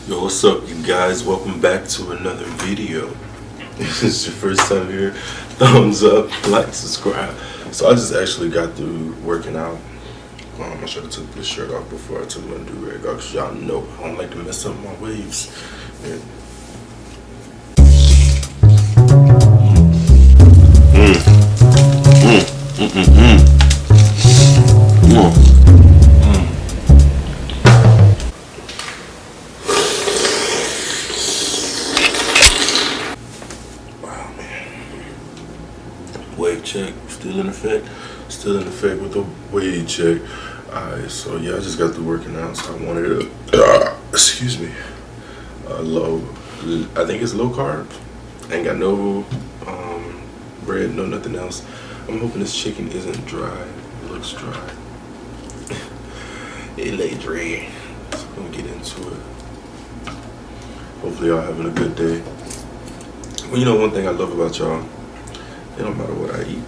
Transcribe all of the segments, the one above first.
Yo, what's up, you guys? Welcome back to another video. If this is your first time here, thumbs up, like, subscribe. So I just actually got through working out. I should have took this shirt off before I took my do-rag off, because y'all know I don't like to mess up my waves. Yeah. Wow, man. Wave check, still in effect. Still in effect with the wave check. Alright, so yeah, I just got through working out, so I wanted to, excuse me, low, I think it's low carb. Ain't got no bread, no nothing else. I'm hoping this chicken isn't dry. It looks dry. It lay dry. So I'm gonna get into it. Hopefully y'all having a good day. Well, you know one thing I love about y'all, it don't matter what I eat.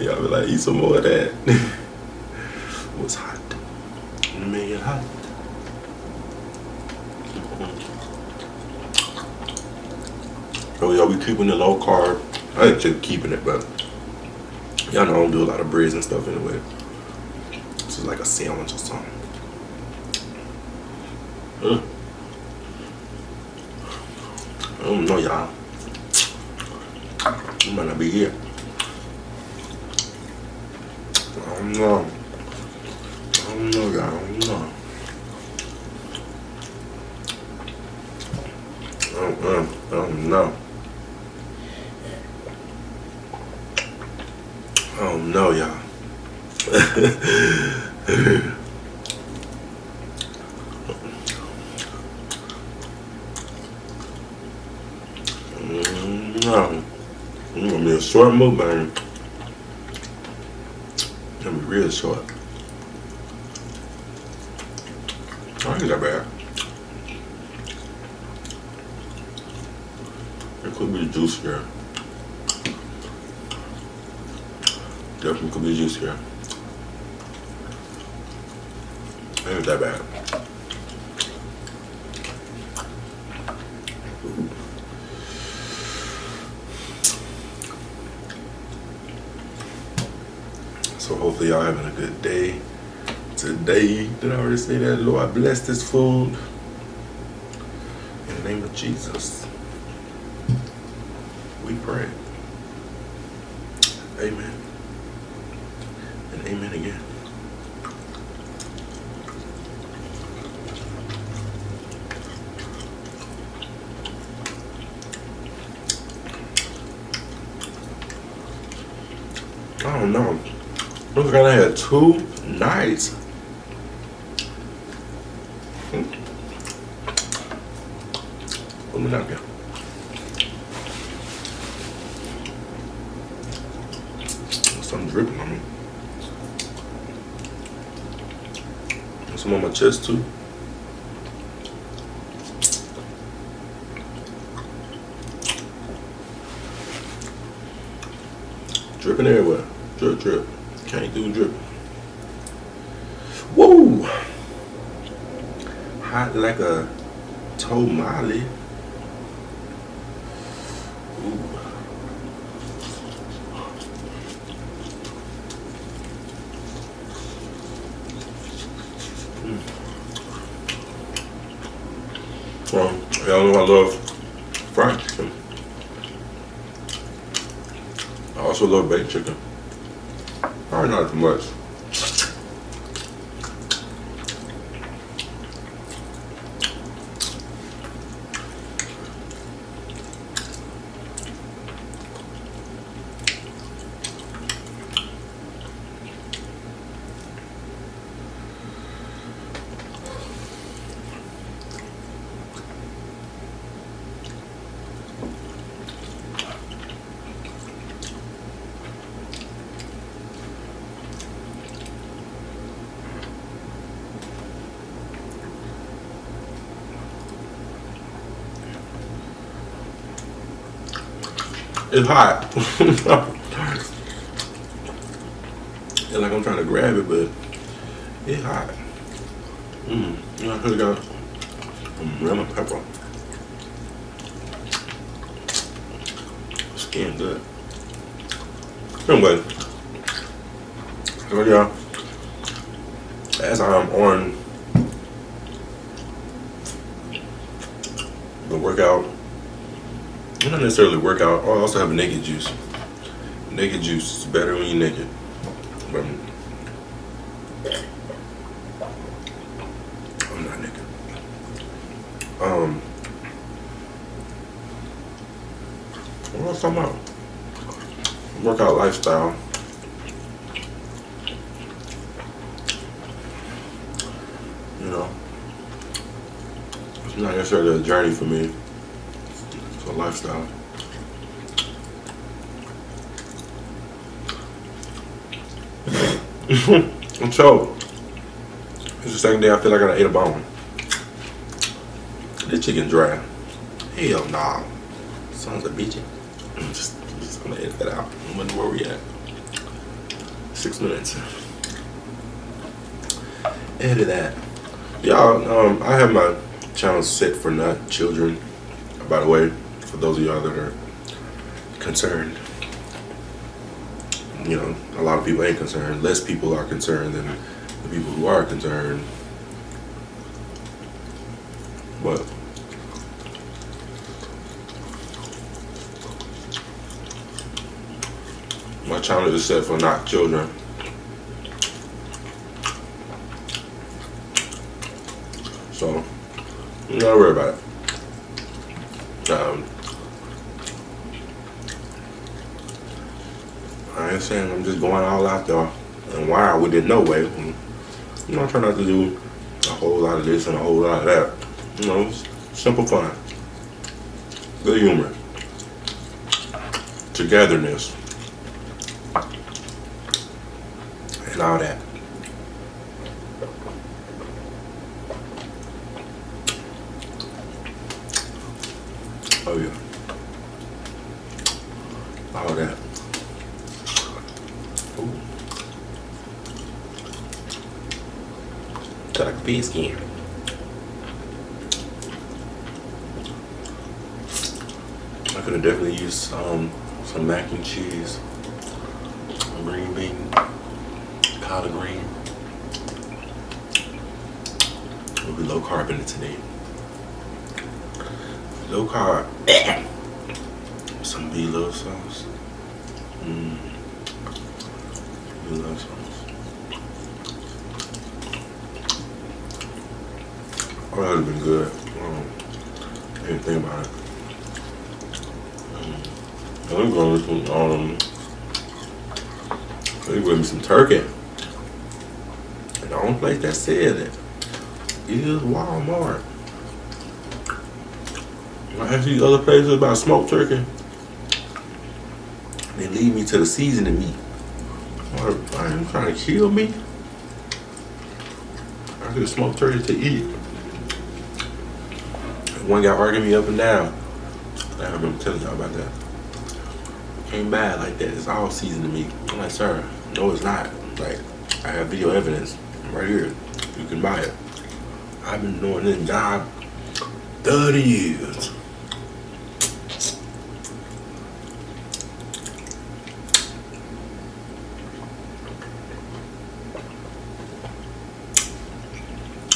Y'all be like, eat some more of that. What's hot? Make it hot. Oh, y'all, we keeping it low carb. I ain't just keeping it, but y'all know I don't do a lot of breads and stuff anyway. This is like a sandwich or something. I don't know, y'all. You might not be here. I don't know. I don't know, y'all. I don't know. I don't know. I don't know, y'all. No. It's gonna be a short mukbang. It's gonna be real short. I ain't that bad. It could be juicier. Definitely could be juicier. Ain't that bad. So hopefully y'all having a good day. Today, did I already say that? Lord, bless this food. In the name of Jesus, we pray. Amen. And amen again. I don't know. Looks like I had 2 nights. Put me down here. Something dripping on me. Some on my chest too. Dripping everywhere. Drip, drip. Can't do drip. Woo! Hot like a tamale. Ooh. Well, y'all know I love fried chicken. I also love baked chicken. Probably not too much. It's hot. It's like I'm trying to grab it, but it's hot. You know, I could have got some lemon pepper. Skin good. Anyway, so yeah, as I'm on the workout, not necessarily workout, I also have naked juice. Naked juice is better when you're naked. But I'm not naked. What else I'm talking about? Workout lifestyle. You know, it's not necessarily a journey for me. It's a lifestyle. And so, it's the second day I feel like I ate a bone. This chicken dry. Hell nah. Sons of bitch. I'm just gonna edit that out. I wonder where we at. 6 minutes. Edit that. Y'all, I have my channel set for not children. By the way, for those of y'all that are concerned. You know, a lot of people ain't concerned. Less people are concerned than the people who are concerned. But my channel is set for not children. So, you don't worry about it. I ain't saying I'm just going all out there and wild with it, no way. You know, I try not to do a whole lot of this and a whole lot of that. You know, it's simple fun. Good humor. Togetherness. And all that. Oh yeah. All that. Ooh. Got like a pig skin. I could have definitely used some mac and cheese, green bean, collard green. We'll be low carb in it today. Low carb. Some B-love sauce. B-love sauce. Oh, that would have been good. I didn't think about it. I'm going with some, they give me some turkey. And the only place that said it is Walmart. I ask these other places about smoked turkey. They lead me to the seasoning meat. Are you trying to kill me? I could smoked turkey to eat. One guy arguing me up and down. I remember telling y'all about that. Ain't bad like that. It's all seasoned meat. I'm like, sir, no, it's not. Like, I have video evidence right here. You can buy it. I've been doing this job 30 years.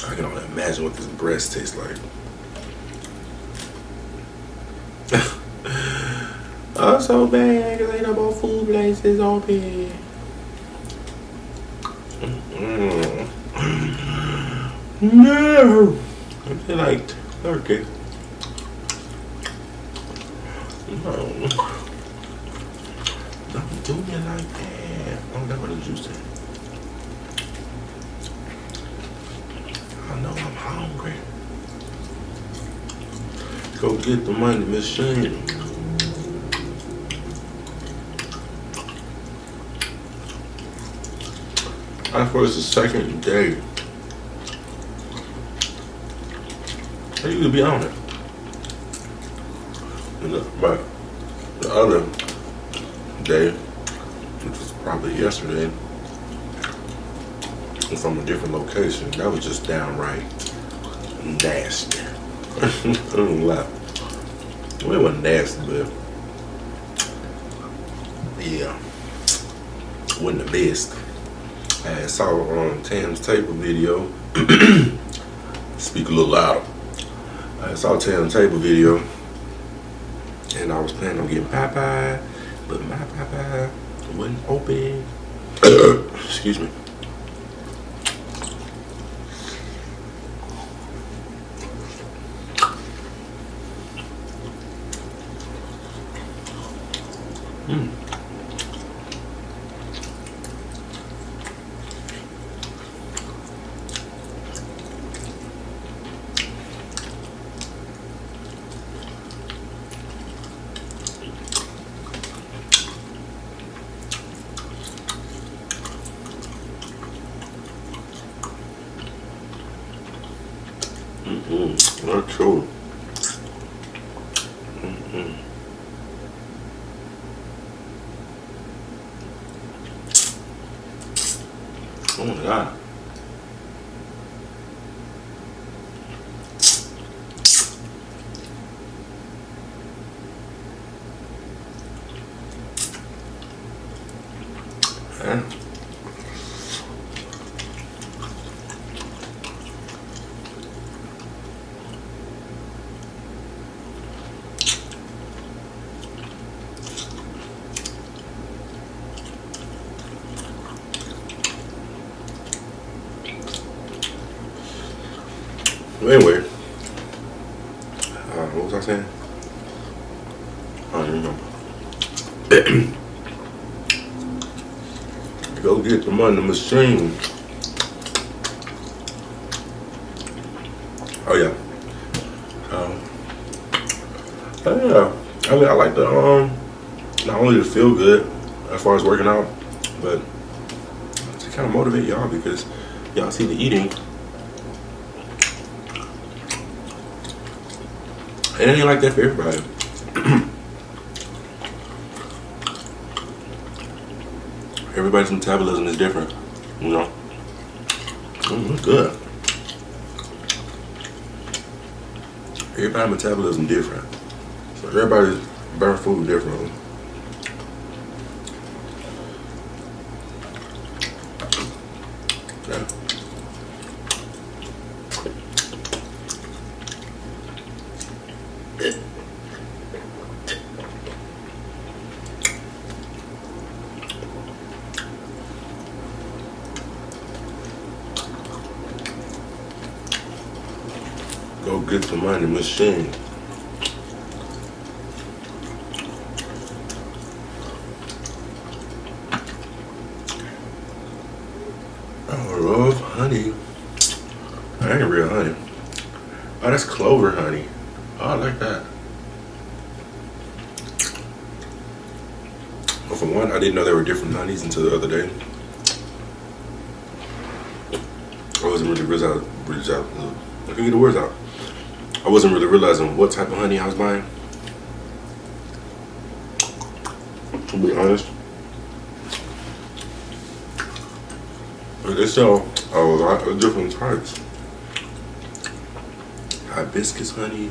I can only imagine what this breast tastes like. Oh, so bad, cause ain't no more food places open. No, I feel like turkey. No, don't do me like that. Oh, that's what the juice is. I know I'm hungry. Go get the money, Miss Shane. I thought it's the second day. I used to be on it. But the other day, which was probably yesterday, from a different location, that was just downright nasty. I don't lie. Well, it wasn't nasty, but yeah, wasn't the best. I saw Tam's table video. Speak a little louder. I saw Tam's table video, and I was planning on getting Popeye, but my Popeye wasn't open. Excuse me. Not true. Oh my God. Anyway, what was I saying? I don't remember. Go get the money machine. Oh yeah. Yeah. I mean, I like the not only to feel good as far as working out, but to kind of motivate y'all because y'all see the eating. And it ain't like that for everybody. Everybody's metabolism is different, you know. It's good. Everybody's metabolism different. So everybody burn food differently. Yeah. Go get the money machine. I love honey. That ain't real honey. Oh, that's clover honey. Oh, I like that. Well, for one, I didn't know there were different honeys until the other day. I wasn't really realizing. I couldn't get the words out. I wasn't really realizing what type of honey I was buying. To be honest. But they sell a lot of different types. Hibiscus honey.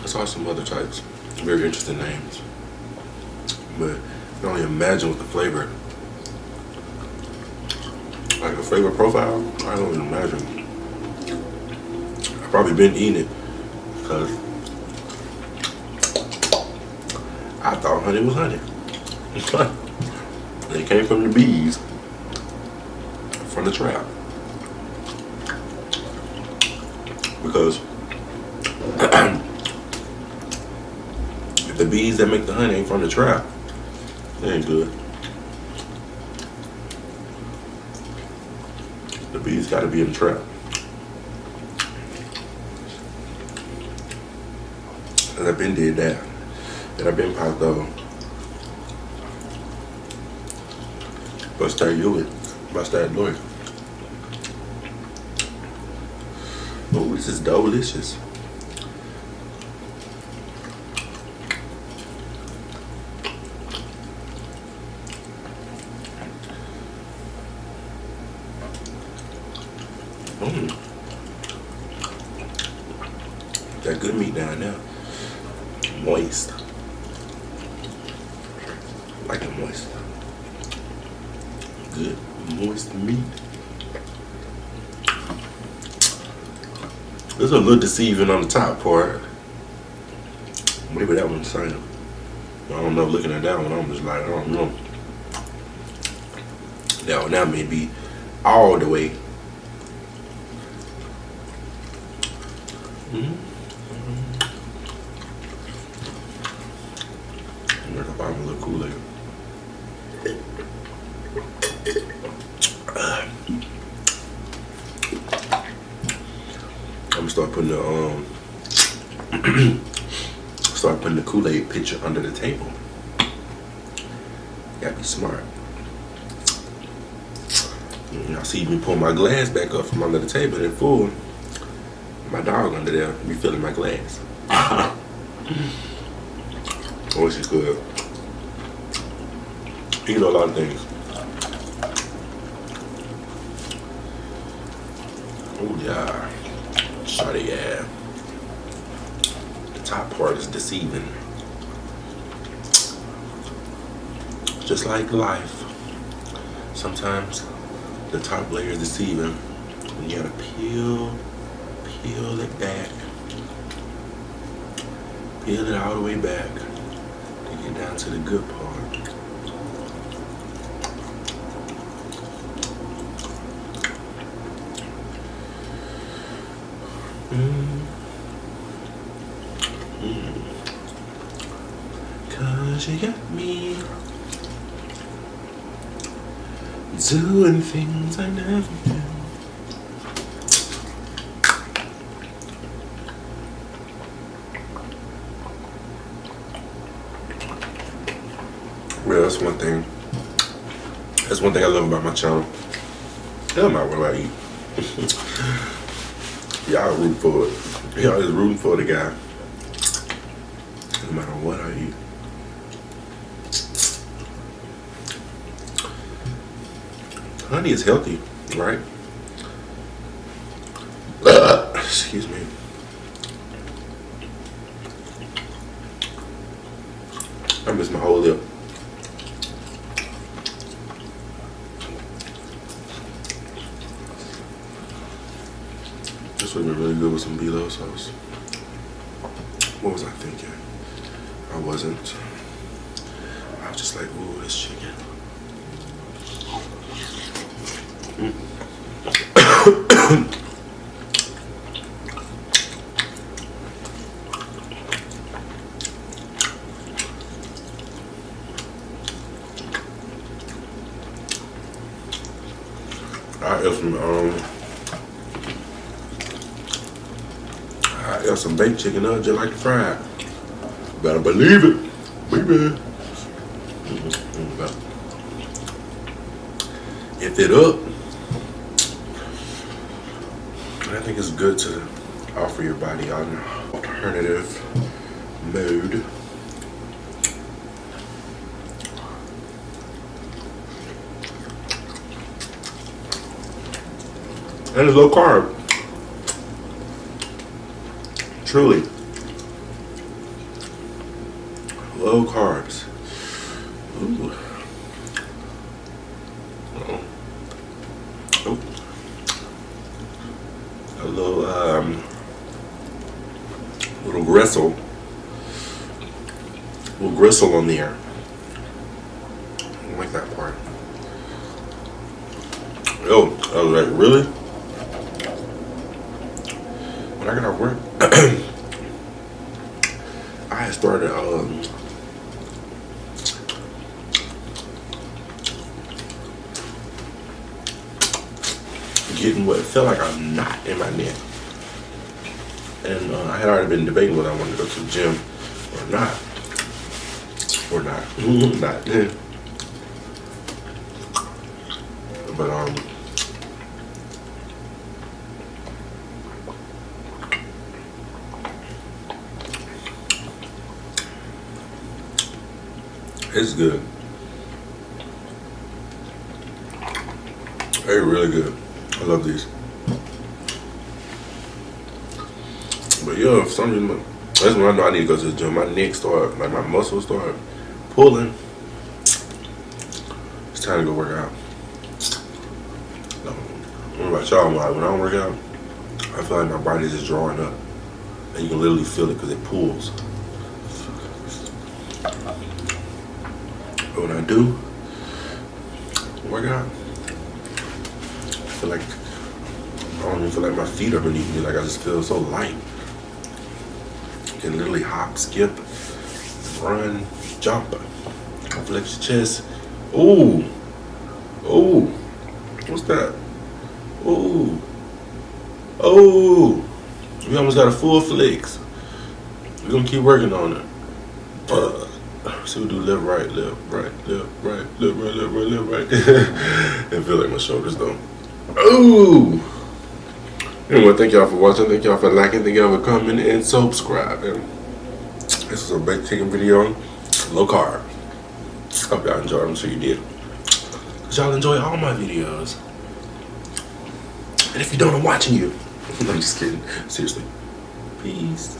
I saw some other types. Very interesting names. But you can only imagine what the flavor. Like the flavor profile, I don't even imagine. I've probably been eating it because I thought honey was honey. It came from the bees, from the trap. Because if the bees that make the honey ain't from the trap, they ain't good. The bees gotta be in the trap. And I've been did that. And I've been popped though. But start you it. But start doing it. Oh, this is delicious. That good meat down there. Moist. Like it moist. Good, moist meat. It's a little deceiving on the top part. Maybe that one's the same. I don't know, looking at that one, I'm just like, I don't know. That one now may be all the way. I'm gonna buy me a little Kool-Aid. I'm gonna start putting the Kool-Aid pitcher under the table. Gotta be smart. Y'all see me pull my glass back up from under the table and full. My dog under there refilling my glass. Oh, she's good. You know a lot of things. Oh yeah. Shawty, yeah. The top part is deceiving. Just like life. Sometimes the top layer is deceiving. And you gotta peel it back. Peel it all the way back to get down to the good part. Cause you got me doing things I never do. Well, that's one thing. That's one thing I love about my channel. It doesn't matter what I eat. Y'all root for it. Y'all is rooting for the guy. No matter what I eat. Honey is healthy, right? Excuse me. I missed my whole lip. This would be really good with some beelo sauce. What was I thinking? I wasn't. I was just like, ooh, this chicken. I ate some baked chicken up just like the fried. Better believe it, baby. If it up, I think it's good to offer your body an alternative mode. And it's low carb. Truly. Low carbs. Ooh. Oh. Oh. A little gristle. A little gristle on there. I don't like that part. Oh, I was like, really? When I got off work, I had started getting what felt like a knot in my neck. And I had already been debating whether I wanted to go to the gym or not. Not. But it's good. They're really good. I love these. But yeah, for some reason, that's when I know I need to go to the gym. My neck start, like my muscles start pulling. It's time to go work out. No, I don't know about y'all, when I don't work out, I feel like my body is just drawing up. And you can literally feel it because it pulls. But when I do work out, I feel like I don't even feel like my feet are beneath me. Like I just feel so light. You can literally hop, skip, run, jump, flex your chest. Ooh, ooh, what's that? Ooh, oh, we almost got a full flex. We're gonna keep working on it. So we do left, right, left, right, left, right, left, right, left, right, left, right. It feel like my shoulders though. Ooh. Anyway, thank y'all for watching. Thank y'all for liking. Thank y'all for commenting and subscribing. This is a bake chicken video, low carb. Hope y'all enjoyed. I'm sure you did. Cause y'all enjoy all my videos. And if you don't, I'm watching you. I'm just kidding. Seriously. Peace.